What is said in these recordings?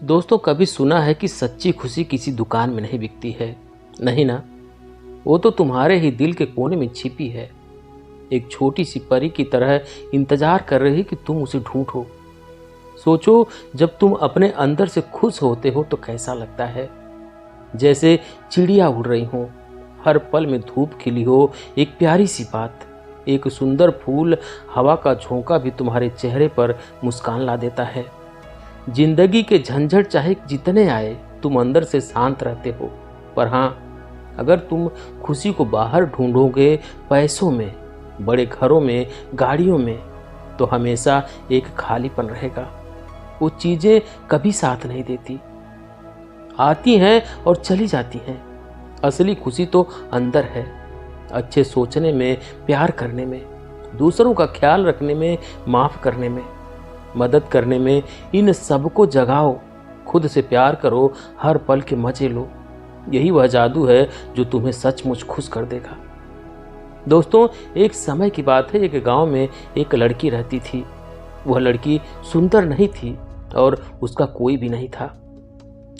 दोस्तों, कभी सुना है कि सच्ची खुशी किसी दुकान में नहीं बिकती है? नहीं ना। वो तो तुम्हारे ही दिल के कोने में छिपी है, एक छोटी सी परी की तरह इंतजार कर रही कि तुम उसे ढूंढो। सोचो, जब तुम अपने अंदर से खुश होते हो तो कैसा लगता है। जैसे चिड़िया उड़ रही हो, हर पल में धूप खिली हो, एक प्यारी सी बात, एक सुंदर फूल, हवा का झोंका भी तुम्हारे चेहरे पर मुस्कान ला देता है। जिंदगी के झंझट चाहे जितने आए, तुम अंदर से शांत रहते हो। पर हाँ, अगर तुम खुशी को बाहर ढूंढोगे, पैसों में, बड़े घरों में, गाड़ियों में, तो हमेशा एक खालीपन रहेगा। वो चीजें कभी साथ नहीं देती, आती हैं और चली जाती हैं। असली खुशी तो अंदर है, अच्छे सोचने में, प्यार करने में, दूसरों का ख्याल रखने में, माफ करने में, मदद करने में। इन सबको जगाओ, खुद से प्यार करो, हर पल के मजे लो। यही वह जादू है जो तुम्हें सचमुच खुश कर देगा। दोस्तों, एक समय की बात है, एक गांव में एक लड़की रहती थी। वह लड़की सुंदर नहीं थी और उसका कोई भी नहीं था।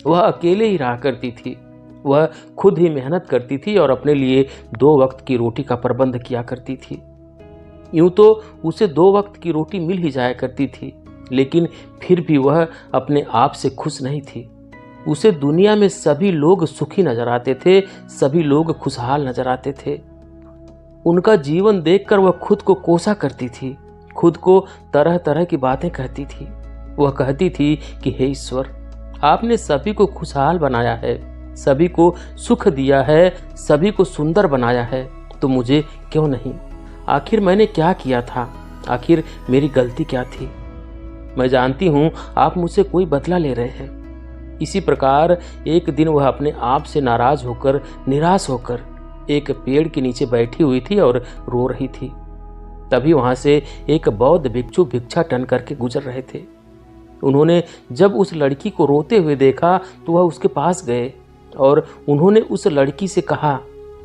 वह अकेले ही रहा करती थी। वह खुद ही मेहनत करती थी और अपने लिए 2 वक्त की रोटी का प्रबंध किया करती थी। यूं तो उसे 2 वक्त की रोटी मिल ही जाया करती थी, लेकिन फिर भी वह अपने आप से खुश नहीं थी। उसे दुनिया में सभी लोग सुखी नजर आते थे, सभी लोग खुशहाल नजर आते थे। उनका जीवन देखकर वह खुद को कोसा करती थी, खुद को तरह तरह की बातें कहती थी। वह कहती थी कि हे ईश्वर, आपने सभी को खुशहाल बनाया है, सभी को सुख दिया है, सभी को सुंदर बनाया है, तो मुझे क्यों नहीं? आखिर मैंने क्या किया था? आखिर मेरी गलती क्या थी? मैं जानती हूँ आप मुझसे कोई बदला ले रहे हैं। इसी प्रकार एक दिन वह अपने आप से नाराज होकर, निराश होकर एक पेड़ के नीचे बैठी हुई थी और रो रही थी। तभी वहां से एक बौद्ध भिक्षु भिक्षाटन करके गुजर रहे थे। उन्होंने जब उस लड़की को रोते हुए देखा तो वह उसके पास गए और उन्होंने उस लड़की से कहा,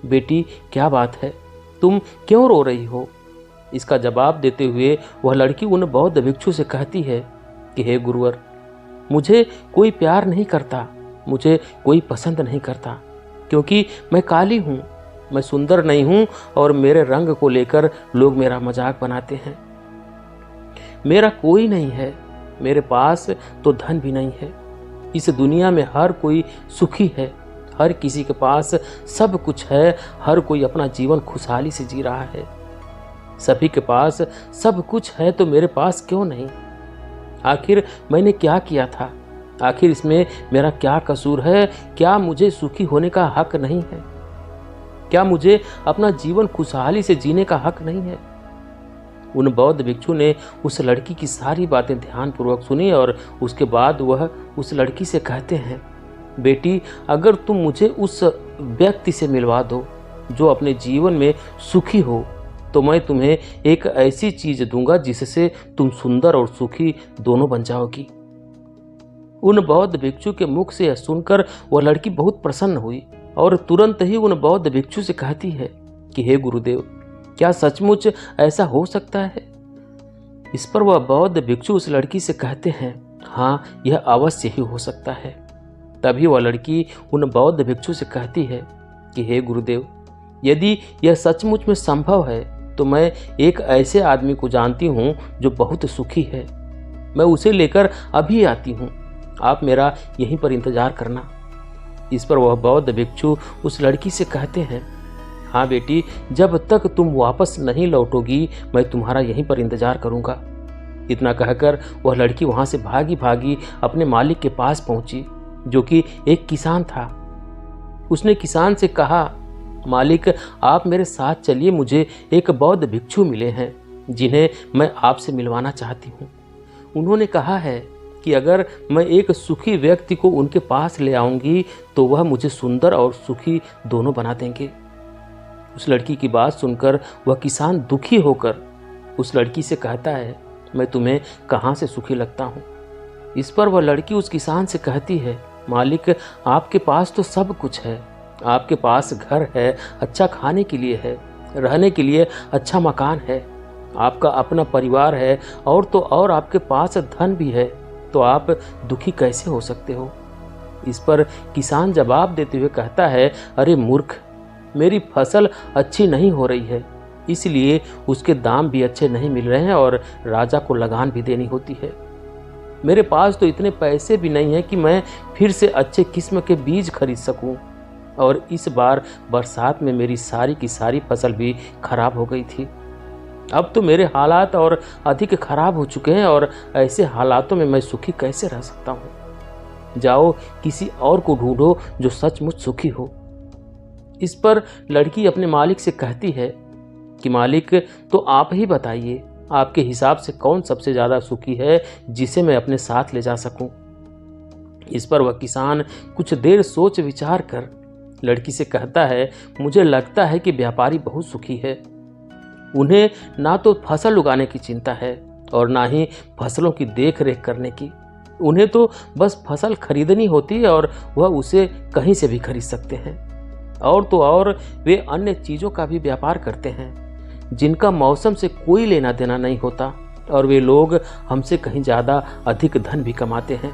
बेटी, क्या बात है, तुम क्यों रो रही हो? इसका जवाब देते हुए वह लड़की उन बौद्ध भिक्षु से कहती है कि हे गुरुवर, मुझे कोई प्यार नहीं करता, मुझे कोई पसंद नहीं करता, क्योंकि मैं काली हूँ, मैं सुंदर नहीं हूँ और मेरे रंग को लेकर लोग मेरा मजाक बनाते हैं। मेरा कोई नहीं है, मेरे पास तो धन भी नहीं है। इस दुनिया में हर कोई सुखी है, हर किसी के पास सब कुछ है, हर कोई अपना जीवन खुशहाली से जी रहा है। सभी के पास सब कुछ है तो मेरे पास क्यों नहीं? आखिर मैंने क्या किया था? आखिर इसमें मेरा क्या कसूर है? क्या मुझे सुखी होने का हक नहीं है? क्या मुझे अपना जीवन खुशहाली से जीने का हक नहीं है? उन बौद्ध भिक्षु ने उस लड़की की सारी बातें ध्यानपूर्वक सुनी और उसके बाद वह उस लड़की से कहते हैं, बेटी, अगर तुम मुझे उस व्यक्ति से मिलवा दो जो अपने जीवन में सुखी हो, तो मैं तुम्हें एक ऐसी चीज दूंगा जिससे तुम सुंदर और सुखी दोनों बन जाओगी। उन बौद्ध भिक्षु के मुख से यह सुनकर वह लड़की बहुत प्रसन्न हुई और तुरंत ही उन बौद्ध भिक्षु से कहती है कि हे गुरुदेव, क्या सचमुच ऐसा हो सकता है? इस पर वह बौद्ध भिक्षु उस लड़की से कहते हैं, हाँ, यह अवश्य ही हो सकता है। तभी वह लड़की उन बौद्ध भिक्षु से कहती है कि हे गुरुदेव, यदि यह सचमुच में संभव है तो मैं एक ऐसे आदमी को जानती हूँ जो बहुत सुखी है। मैं उसे लेकर अभी आती हूँ, आप मेरा यहीं पर इंतजार करना। इस पर वह बौद्ध भिक्षु उस लड़की से कहते हैं, हाँ बेटी, जब तक तुम वापस नहीं लौटोगी मैं तुम्हारा यहीं पर इंतजार करूँगा। इतना कहकर वह लड़की वहाँ से भागी भागी अपने मालिक के पास पहुँची, जो कि एक किसान था। उसने किसान से कहा, मालिक, आप मेरे साथ चलिए, मुझे एक बौद्ध भिक्षु मिले हैं जिन्हें मैं आपसे मिलवाना चाहती हूँ। उन्होंने कहा है कि अगर मैं एक सुखी व्यक्ति को उनके पास ले आऊँगी तो वह मुझे सुंदर और सुखी दोनों बना देंगे। उस लड़की की बात सुनकर वह किसान दुखी होकर उस लड़की से कहता है, मैं तुम्हें कहाँ से सुखी लगता हूँ? इस पर वह लड़की उस किसान से कहती है, मालिक, आपके पास तो सब कुछ है, आपके पास घर है, अच्छा खाने के लिए है, रहने के लिए अच्छा मकान है, आपका अपना परिवार है और तो और आपके पास धन भी है, तो आप दुखी कैसे हो सकते हो? इस पर किसान जवाब देते हुए कहता है, अरे मूर्ख, मेरी फसल अच्छी नहीं हो रही है, इसलिए उसके दाम भी अच्छे नहीं मिल रहे हैं और राजा को लगान भी देनी होती है। मेरे पास तो इतने पैसे भी नहीं हैं कि मैं फिर से अच्छे किस्म के बीज खरीद सकूं, और इस बार बरसात में मेरी सारी की सारी फसल भी खराब हो गई थी। अब तो मेरे हालात और अधिक खराब हो चुके हैं, और ऐसे हालातों में मैं सुखी कैसे रह सकता हूँ? जाओ किसी और को ढूंढो जो सचमुच सुखी हो। इस पर लड़की अपने मालिक से कहती है कि मालिक, तो आप ही बताइए, आपके हिसाब से कौन सबसे ज़्यादा सुखी है जिसे मैं अपने साथ ले जा सकूं? इस पर वह किसान कुछ देर सोच विचार कर लड़की से कहता है, मुझे लगता है कि व्यापारी बहुत सुखी है। उन्हें ना तो फसल उगाने की चिंता है और ना ही फसलों की देख रेख करने की। उन्हें तो बस फसल खरीदनी होती है और वह उसे कहीं से भी खरीद सकते हैं। और तो और वे अन्य चीज़ों का भी व्यापार करते हैं जिनका मौसम से कोई लेना देना नहीं होता, और वे लोग हमसे कहीं ज़्यादा अधिक धन भी कमाते हैं।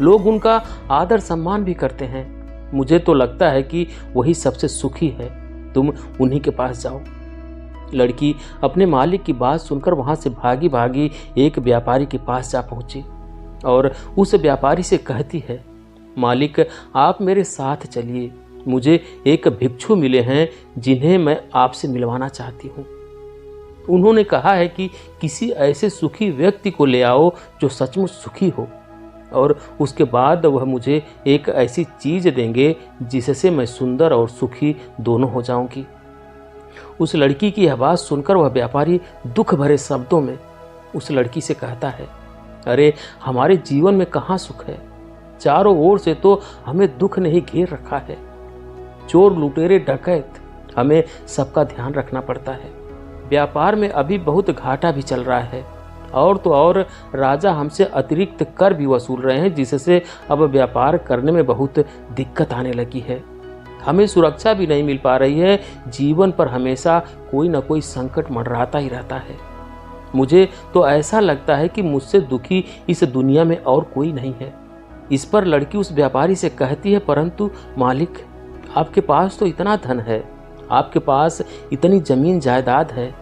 लोग उनका आदर सम्मान भी करते हैं। मुझे तो लगता है कि वही सबसे सुखी है। तुम उन्हीं के पास जाओ। लड़की अपने मालिक की बात सुनकर वहां से भागी भागी एक व्यापारी के पास जा पहुंची और उस व्यापारी से कहती है, मालिक, आप मेरे साथ चलिए। मुझे एक भिक्षु मिले हैं जिन्हें मैं आपसे मिलवाना चाहती हूँ। उन्होंने कहा है कि किसी ऐसे सुखी व्यक्ति को ले आओ जो सचमुच सुखी हो, और उसके बाद वह मुझे एक ऐसी चीज देंगे जिससे मैं सुंदर और सुखी दोनों हो जाऊंगी। उस लड़की की आवाज सुनकर वह व्यापारी दुख भरे शब्दों में उस लड़की से कहता है, अरे हमारे जीवन में कहाँ सुख है? चारों ओर से तो हमें दुख ने ही घेर रखा है। चोर, लुटेरे, डकैत, हमें सबका ध्यान रखना पड़ता है। व्यापार में अभी बहुत घाटा भी चल रहा है, और तो और राजा हमसे अतिरिक्त कर भी वसूल रहे हैं, जिससे अब व्यापार करने में बहुत दिक्कत आने लगी है। हमें सुरक्षा भी नहीं मिल पा रही है। जीवन पर हमेशा कोई ना कोई संकट मंडराता ही रहता है। मुझे तो ऐसा लगता है कि मुझसे दुखी इस दुनिया में और कोई नहीं है। इस पर लड़की उस व्यापारी से कहती है, परंतु मालिक, आपके पास तो इतना धन है, आपके पास इतनी जमीन जायदाद है,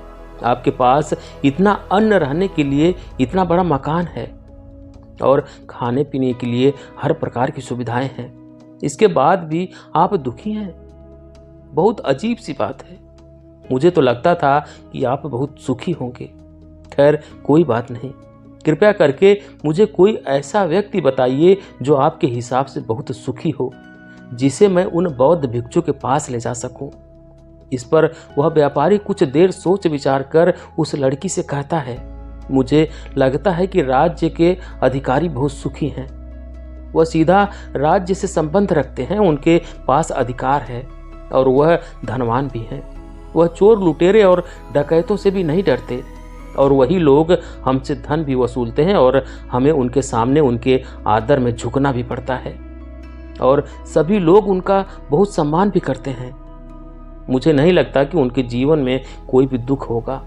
आपके पास इतना अन्न रहने के लिए इतना बड़ा मकान है, और खाने पीने के लिए हर प्रकार की सुविधाएं हैं। इसके बाद भी आप दुखी हैं। बहुत अजीब सी बात है। मुझे तो लगता था कि आप बहुत सुखी होंगे। खैर, कोई बात नहीं। कृपया करके मुझे कोई ऐसा व्यक्ति बताइए जो आपके हिसाब से बहुत सुखी हो, जिसे मैं उन बौद्ध भिक्षु के पास ले जा सकूं। इस पर वह व्यापारी कुछ देर सोच विचार कर उस लड़की से कहता है, मुझे लगता है कि राज्य के अधिकारी बहुत सुखी हैं। वह सीधा राज्य से संबंध रखते हैं, उनके पास अधिकार है और वह धनवान भी हैं। वह चोर, लुटेरे और डकैतों से भी नहीं डरते, और वही लोग हमसे धन भी वसूलते हैं, और हमें उनके सामने उनके आदर में झुकना भी पड़ता है, और सभी लोग उनका बहुत सम्मान भी करते हैं। मुझे नहीं लगता कि उनके जीवन में कोई भी दुख होगा,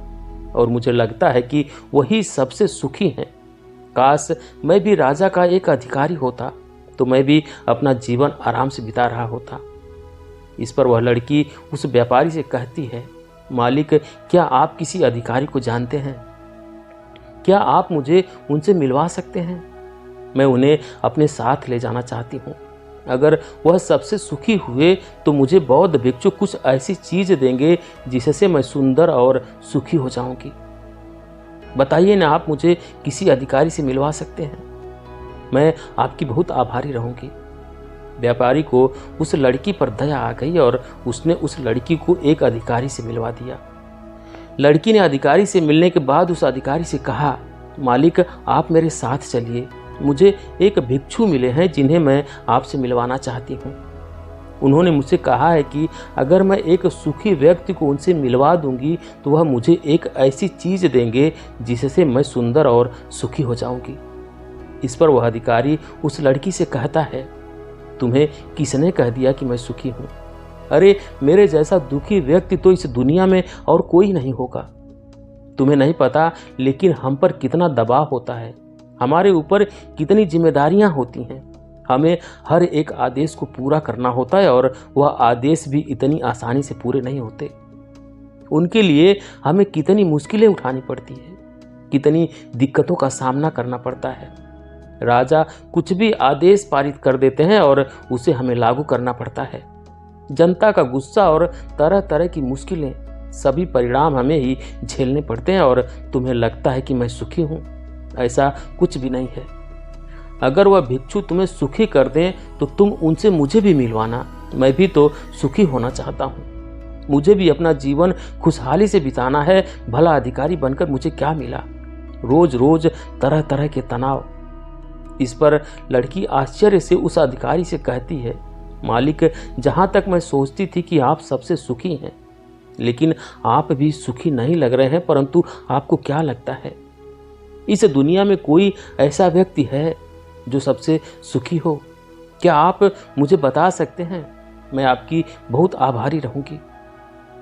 और मुझे लगता है कि वही सबसे सुखी हैं। काश मैं भी राजा का एक अधिकारी होता, तो मैं भी अपना जीवन आराम से बिता रहा होता। इस पर वह लड़की उस व्यापारी से कहती है, मालिक, क्या आप किसी अधिकारी को जानते हैं? क्या आप मुझे उनसे मिलवा सकते हैं? मैं उन्हें अपने साथ ले जाना चाहती हूँ। अगर वह सबसे सुखी हुए तो मुझे बौद्ध भिक्षु कुछ ऐसी चीज देंगे जिससे मैं सुंदर और सुखी हो जाऊंगी। बताइए ना, आप मुझे किसी अधिकारी से मिलवा सकते हैं? मैं आपकी बहुत आभारी रहूंगी। व्यापारी को उस लड़की पर दया आ गई और उसने उस लड़की को एक अधिकारी से मिलवा दिया। लड़की ने अधिकारी से मिलने के बाद उस अधिकारी से कहा, मालिक, आप मेरे साथ चलिए। मुझे एक भिक्षु मिले हैं जिन्हें मैं आपसे मिलवाना चाहती हूँ। उन्होंने मुझसे कहा है कि अगर मैं एक सुखी व्यक्ति को उनसे मिलवा दूंगी तो वह मुझे एक ऐसी चीज देंगे जिससे मैं सुंदर और सुखी हो जाऊंगी। इस पर वह अधिकारी उस लड़की से कहता है, तुम्हें किसने कह दिया कि मैं सुखी हूँ? अरे, मेरे जैसा दुखी व्यक्ति तो इस दुनिया में और कोई नहीं होगा। तुम्हें नहीं पता, लेकिन हम पर कितना दबाव होता है। हमारे ऊपर कितनी जिम्मेदारियां होती हैं। हमें हर एक आदेश को पूरा करना होता है और वह आदेश भी इतनी आसानी से पूरे नहीं होते। उनके लिए हमें कितनी मुश्किलें उठानी पड़ती है, कितनी दिक्कतों का सामना करना पड़ता है। राजा कुछ भी आदेश पारित कर देते हैं और उसे हमें लागू करना पड़ता है। जनता का गुस्सा और तरह तरह की मुश्किलें, सभी परिणाम हमें ही झेलने पड़ते हैं। और तुम्हें लगता है कि मैं सुखी हूं, ऐसा कुछ भी नहीं है। अगर वह भिक्षु तुम्हें सुखी कर दें तो तुम उनसे मुझे भी मिलवाना। मैं भी तो सुखी होना चाहता हूं। मुझे भी अपना जीवन खुशहाली से बिताना है। भला अधिकारी बनकर मुझे क्या मिला? रोज रोज तरह तरह के तनाव। इस पर लड़की आश्चर्य से उस अधिकारी से कहती है, मालिक, जहां तक मैं सोचती थी कि आप सबसे सुखी हैं, लेकिन आप भी सुखी नहीं लग रहे हैं। परंतु आपको क्या लगता है, इस दुनिया में कोई ऐसा व्यक्ति है जो सबसे सुखी हो? क्या आप मुझे बता सकते हैं? मैं आपकी बहुत आभारी रहूंगी।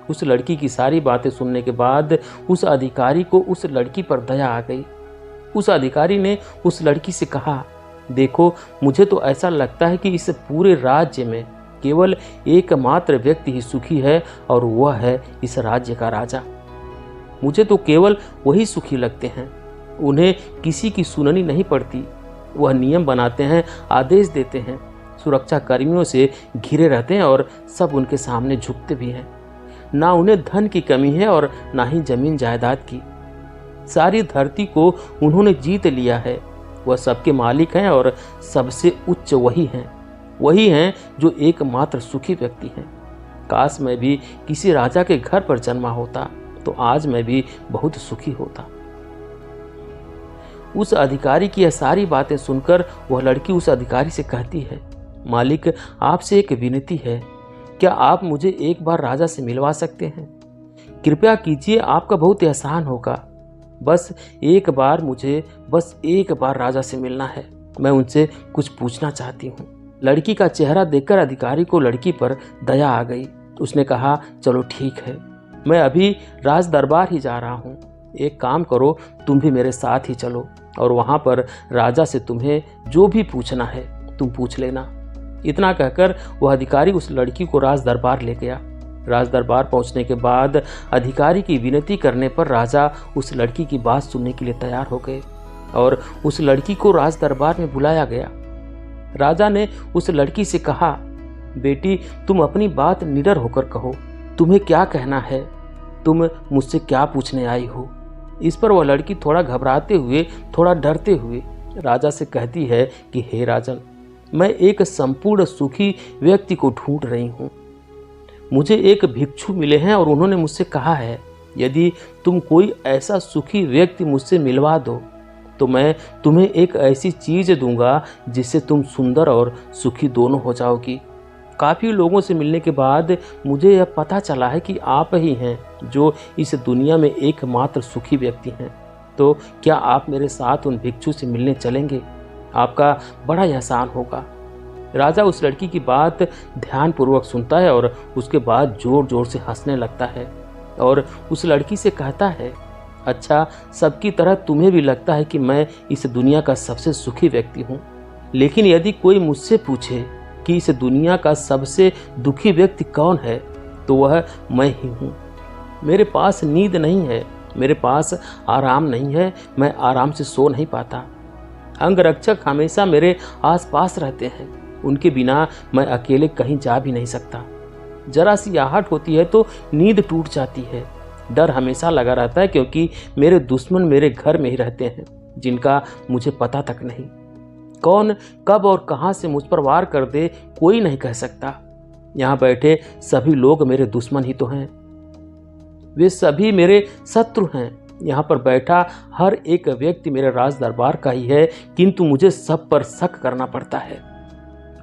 उस लड़की की सारी बातें सुनने के बाद उस अधिकारी को उस लड़की पर दया आ गई। उस अधिकारी ने उस लड़की से कहा, देखो, मुझे तो ऐसा लगता है कि इस पूरे राज्य में केवल एकमात्र व्यक्ति ही सुखी है और वह है इस राज्य का राजा। मुझे तो केवल वही सुखी लगते हैं। उन्हें किसी की सुननी नहीं पड़ती। वह नियम बनाते हैं, आदेश देते हैं, सुरक्षा कर्मियों से घिरे रहते हैं और सब उनके सामने झुकते भी हैं। ना उन्हें धन की कमी है और ना ही जमीन जायदाद की। सारी धरती को उन्होंने जीत लिया है। वह सबके मालिक हैं और सबसे उच्च वही हैं जो एकमात्र सुखी व्यक्ति हैं। काश मैं भी किसी राजा के घर पर जन्मा होता तो आज मैं भी बहुत सुखी होता। उस अधिकारी की यह सारी बातें सुनकर वह लड़की उस अधिकारी से कहती है, मालिक, आपसे एक विनती है, क्या आप मुझे एक बार राजा से मिलवा सकते हैं? कृपया कीजिए, आपका बहुत एहसान होगा। बस एक बार राजा से मिलना है। मैं उनसे कुछ पूछना चाहती हूँ। लड़की का चेहरा देखकर अधिकारी को लड़की पर दया आ गई। उसने कहा, चलो ठीक है, मैं अभी राज दरबार ही जा रहा हूँ। एक काम करो, तुम भी मेरे साथ ही चलो और वहाँ पर राजा से तुम्हें जो भी पूछना है तुम पूछ लेना। इतना कहकर वह अधिकारी उस लड़की को राज दरबार ले गया। राज दरबार पहुंचने के बाद अधिकारी की विनती करने पर राजा उस लड़की की बात सुनने के लिए तैयार हो गए और उस लड़की को राज दरबार में बुलाया गया। राजा ने उस लड़की से कहा, बेटी, तुम अपनी बात निडर होकर कहो। तुम्हें क्या कहना है? तुम मुझसे क्या पूछने आई हो? इस पर वह लड़की थोड़ा घबराते हुए, थोड़ा डरते हुए राजा से कहती है कि हे राजन, मैं एक संपूर्ण सुखी व्यक्ति को ढूंढ रही हूँ। मुझे एक भिक्षु मिले हैं और उन्होंने मुझसे कहा है, यदि तुम कोई ऐसा सुखी व्यक्ति मुझसे मिलवा दो तो मैं तुम्हें एक ऐसी चीज़ दूंगा जिससे तुम सुंदर और सुखी दोनों हो जाओगी। काफ़ी लोगों से मिलने के बाद मुझे यह पता चला है कि आप ही हैं जो इस दुनिया में एकमात्र सुखी व्यक्ति हैं। तो क्या आप मेरे साथ उन भिक्षु से मिलने चलेंगे? आपका बड़ा एहसान होगा। राजा उस लड़की की बात ध्यानपूर्वक सुनता है और उसके बाद जोर जोर से हंसने लगता है और उस लड़की से कहता है, अच्छा, सबकी तरह तुम्हें भी लगता है कि मैं इस दुनिया का सबसे सुखी व्यक्ति हूँ, लेकिन यदि कोई मुझसे पूछे कि इस दुनिया का सबसे दुखी व्यक्ति कौन है तो वह मैं ही हूँ। मेरे पास नींद नहीं है, मेरे पास आराम नहीं है, मैं आराम से सो नहीं पाता। अंगरक्षक हमेशा मेरे आसपास रहते हैं, उनके बिना मैं अकेले कहीं जा भी नहीं सकता। जरा सी आहट होती है तो नींद टूट जाती है। डर हमेशा लगा रहता है क्योंकि मेरे दुश्मन मेरे घर में ही रहते हैं जिनका मुझे पता तक नहीं। कौन कब और कहां से मुझ पर वार कर दे कोई नहीं कह सकता। यहाँ बैठे सभी लोग मेरे दुश्मन ही तो हैं, वे सभी मेरे शत्रु हैं। यहाँ पर बैठा हर एक व्यक्ति मेरे राज दरबार का ही है, किंतु मुझे सब पर शक करना पड़ता है।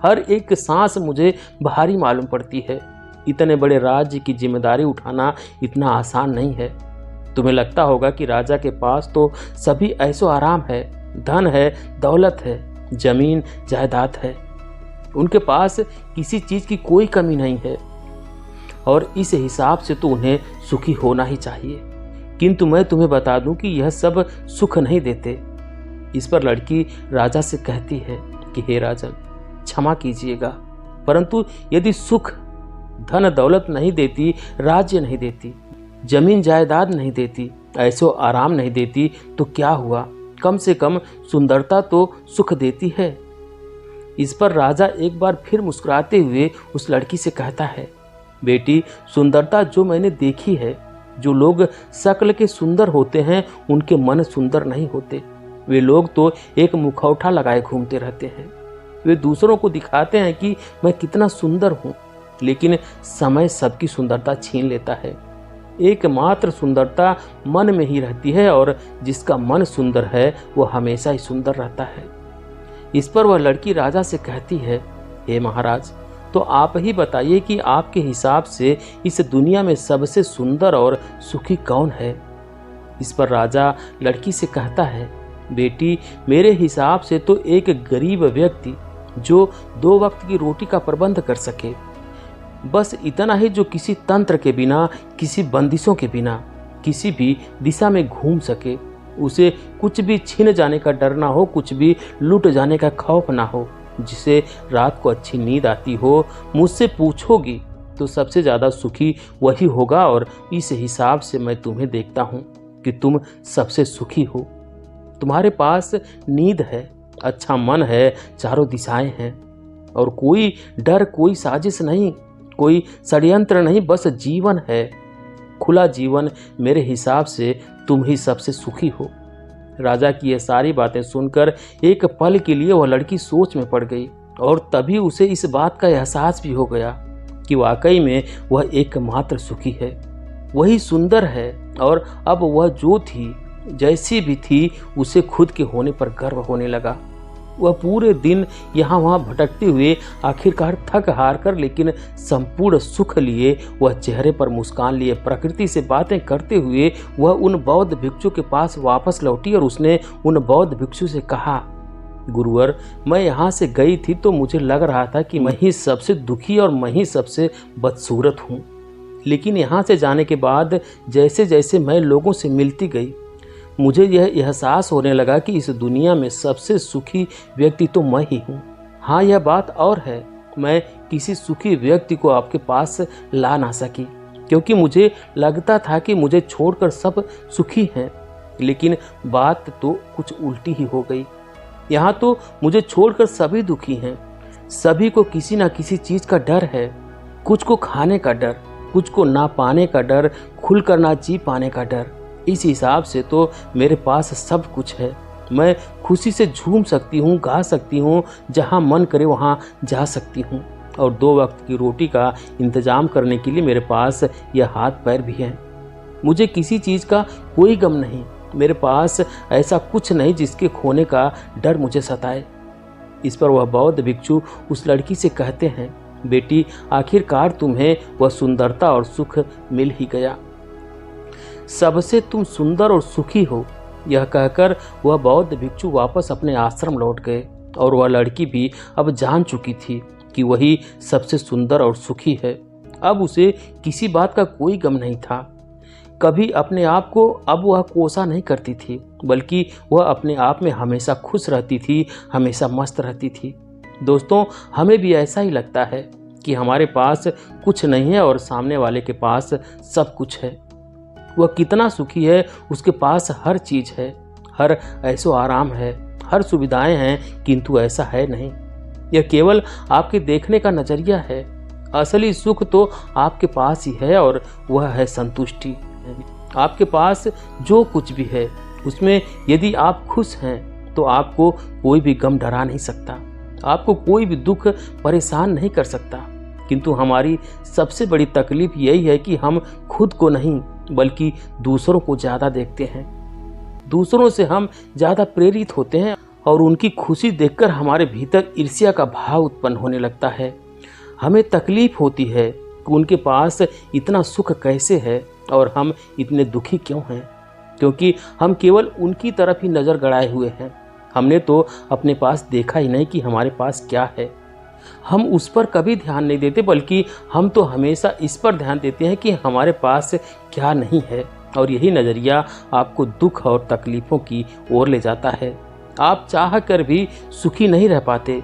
हर एक सांस मुझे भारी मालूम पड़ती है। इतने बड़े राज्य की जिम्मेदारी उठाना इतना आसान नहीं है। तुम्हें लगता होगा कि राजा के पास तो सभी ऐशो आराम है, धन है, दौलत है, जमीन जायदाद है, उनके पास किसी चीज की कोई कमी नहीं है और इस हिसाब से तो उन्हें सुखी होना ही चाहिए। किंतु मैं तुम्हें बता दूं कि यह सब सुख नहीं देते। इस पर लड़की राजा से कहती है कि हे राजन, क्षमा कीजिएगा, परंतु यदि सुख धन दौलत नहीं देती, राज्य नहीं देती, जमीन जायदाद नहीं देती, ऐसो आराम नहीं देती, तो क्या हुआ? कम से कम सुंदरता तो सुख देती है। इस पर राजा एक बार फिर मुस्कुराते हुए उस लड़की से कहता है, बेटी, सुंदरता जो मैंने देखी है, जो लोग शक्ल के सुंदर होते हैं उनके मन सुंदर नहीं होते। वे लोग तो एक मुखौटा लगाए घूमते रहते हैं। वे दूसरों को दिखाते हैं कि मैं कितना सुंदर हूँ, लेकिन समय सबकी सुंदरता छीन लेता है। एकमात्र सुंदरता मन में ही रहती है, और जिसका मन सुंदर है वह हमेशा ही सुंदर रहता है। इस पर वह लड़की राजा से कहती है, हे महाराज, तो आप ही बताइए कि आपके हिसाब से इस दुनिया में सबसे सुंदर और सुखी कौन है? इस पर राजा लड़की से कहता है, बेटी, मेरे हिसाब से तो एक गरीब व्यक्ति जो 2 वक्त की रोटी का प्रबंध कर सके, बस इतना ही, जो किसी तंत्र के बिना, किसी बंदिशों के बिना, किसी भी दिशा में घूम सके, उसे कुछ भी छीन जाने का डर ना हो, कुछ भी लूट जाने का खौफ ना हो, जिसे रात को अच्छी नींद आती हो। मुझसे पूछोगी तो सबसे ज़्यादा सुखी वही होगा, और इस हिसाब से मैं तुम्हें देखता हूँ कि तुम सबसे सुखी हो। तुम्हारे पास नींद है, अच्छा मन है, चारों दिशाएं हैं, और कोई डर, कोई साजिश नहीं, कोई षड्यंत्र नहीं, बस जीवन है, खुला जीवन। मेरे हिसाब से तुम ही सबसे सुखी हो। राजा की ये सारी बातें सुनकर एक पल के लिए वह लड़की सोच में पड़ गई, और तभी उसे इस बात का एहसास भी हो गया कि वाकई में वह एकमात्र सुखी है, वही सुंदर है। और अब वह जो थी, जैसी भी थी, उसे खुद के होने पर गर्व होने लगा। वह पूरे दिन यहाँ वहाँ भटकते हुए आखिरकार थक हार कर, लेकिन संपूर्ण सुख लिए, वह चेहरे पर मुस्कान लिए प्रकृति से बातें करते हुए वह उन बौद्ध भिक्षु के पास वापस लौटी, और उसने उन बौद्ध भिक्षु से कहा, गुरुवर, मैं यहाँ से गई थी तो मुझे लग रहा था कि मैं ही सबसे दुखी और मैं ही सबसे बदसूरत हूँ, लेकिन यहाँ से जाने के बाद जैसे जैसे मैं लोगों से मिलती गई, मुझे यह एहसास होने लगा कि इस दुनिया में सबसे सुखी व्यक्ति तो मैं ही हूँ। हाँ, यह बात और है, मैं किसी सुखी व्यक्ति को आपके पास ला ना सकी, क्योंकि मुझे लगता था कि मुझे छोड़कर सब सुखी हैं, लेकिन बात तो कुछ उल्टी ही हो गई। यहाँ तो मुझे छोड़कर सभी दुखी हैं। सभी को किसी न किसी चीज़ का डर है, कुछ को खाने का डर, कुछ को ना पाने का डर, खुलकर ना जी पाने का डर। इस हिसाब से तो मेरे पास सब कुछ है। मैं खुशी से झूम सकती हूँ, गा सकती हूँ, जहाँ मन करे वहाँ जा सकती हूँ, और 2 वक्त की रोटी का इंतज़ाम करने के लिए मेरे पास यह हाथ पैर भी हैं। मुझे किसी चीज़ का कोई गम नहीं, मेरे पास ऐसा कुछ नहीं जिसके खोने का डर मुझे सताए। इस पर वह बौद्ध भिक्षु उस लड़की से कहते हैं, बेटी, आखिरकार तुम्हें वह सुंदरता और सुख मिल ही गया, सबसे तुम सुंदर और सुखी हो। यह कहकर वह बौद्ध भिक्षु वापस अपने आश्रम लौट गए, और वह लड़की भी अब जान चुकी थी कि वही सबसे सुंदर और सुखी है। अब उसे किसी बात का कोई गम नहीं था। कभी अपने आप को अब वह कोसा नहीं करती थी, बल्कि वह अपने आप में हमेशा खुश रहती थी, हमेशा मस्त रहती थी। दोस्तों, हमें भी ऐसा ही लगता है कि हमारे पास कुछ नहीं है और सामने वाले के पास सब कुछ है। वह कितना सुखी है, उसके पास हर चीज़ है, हर ऐसो आराम है, हर सुविधाएं हैं, किंतु ऐसा है नहीं। यह केवल आपके देखने का नज़रिया है। असली सुख तो आपके पास ही है, और वह है संतुष्टि। आपके पास जो कुछ भी है, उसमें यदि आप खुश हैं तो आपको कोई भी गम डरा नहीं सकता, आपको कोई भी दुख परेशान नहीं कर सकता। किंतु हमारी सबसे बड़ी तकलीफ यही है कि हम खुद को नहीं, बल्कि दूसरों को ज़्यादा देखते हैं। दूसरों से हम ज़्यादा प्रेरित होते हैं, और उनकी खुशी देखकर हमारे भीतर ईर्ष्या का भाव उत्पन्न होने लगता है। हमें तकलीफ होती है कि उनके पास इतना सुख कैसे है और हम इतने दुखी क्यों हैं, क्योंकि हम केवल उनकी तरफ ही नज़र गड़ाए हुए हैं। हमने तो अपने पास देखा ही नहीं कि हमारे पास क्या है। हम उस पर कभी ध्यान नहीं देते, बल्कि हम तो हमेशा इस पर ध्यान देते हैं कि हमारे पास क्या नहीं है, और यही नज़रिया आपको दुख और तकलीफ़ों की ओर ले जाता है। आप चाह कर भी सुखी नहीं रह पाते,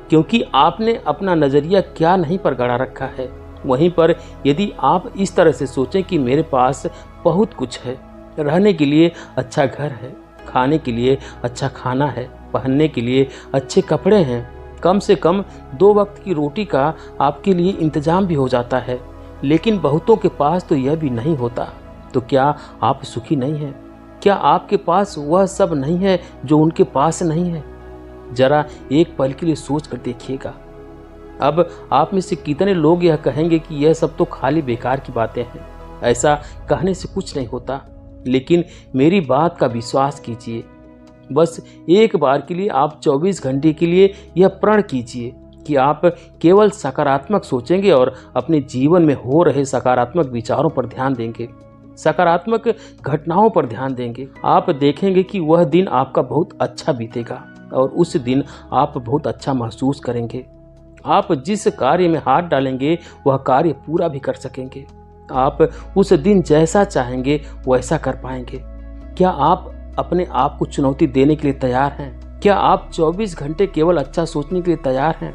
क्योंकि आपने अपना नज़रिया क्या नहीं पर गड़ा रखा है। वहीं पर यदि आप इस तरह से सोचें कि मेरे पास बहुत कुछ है, रहने के लिए अच्छा घर है, खाने के लिए अच्छा खाना है, पहनने के लिए अच्छे कपड़े हैं, कम से कम 2 वक्त की रोटी का आपके लिए इंतजाम भी हो जाता है, लेकिन बहुतों के पास तो यह भी नहीं होता, तो क्या आप सुखी नहीं हैं? क्या आपके पास वह सब नहीं है जो उनके पास नहीं है? जरा एक पल के लिए सोच कर देखिएगा। अब आप में से कितने लोग यह कहेंगे कि यह सब तो खाली बेकार की बातें हैं, ऐसा कहने से कुछ नहीं होता, लेकिन मेरी बात का विश्वास कीजिए। बस एक बार के लिए आप 24 घंटे के लिए यह प्रण कीजिए कि आप केवल सकारात्मक सोचेंगे और अपने जीवन में हो रहे सकारात्मक विचारों पर ध्यान देंगे, सकारात्मक घटनाओं पर ध्यान देंगे। आप देखेंगे कि वह दिन आपका बहुत अच्छा बीतेगा और उस दिन आप बहुत अच्छा महसूस करेंगे। आप जिस कार्य में हाथ डालेंगे वह कार्य पूरा भी कर सकेंगे। आप उस दिन जैसा चाहेंगे वैसा कर पाएंगे। क्या आप अपने आप को चुनौती देने के लिए तैयार हैं? क्या आप 24 घंटे केवल अच्छा सोचने के लिए तैयार हैं?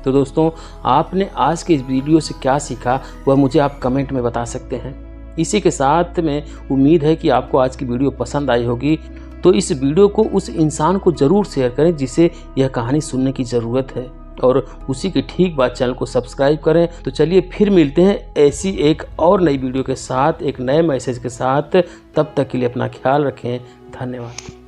तो दोस्तों, आपने आज के इस वीडियो से क्या सीखा वह मुझे आप कमेंट में बता सकते हैं। इसी के साथ में उम्मीद है कि आपको आज की वीडियो पसंद आई होगी, तो इस वीडियो को उस इंसान को ज़रूर शेयर करें जिसे यह कहानी सुनने की ज़रूरत है, और उसी के ठीक बाद चैनल को सब्सक्राइब करें। तो चलिए फिर मिलते हैं ऐसी एक और नई वीडियो के साथ, एक नए मैसेज के साथ। तब तक के लिए अपना ख्याल रखें। धन्यवाद।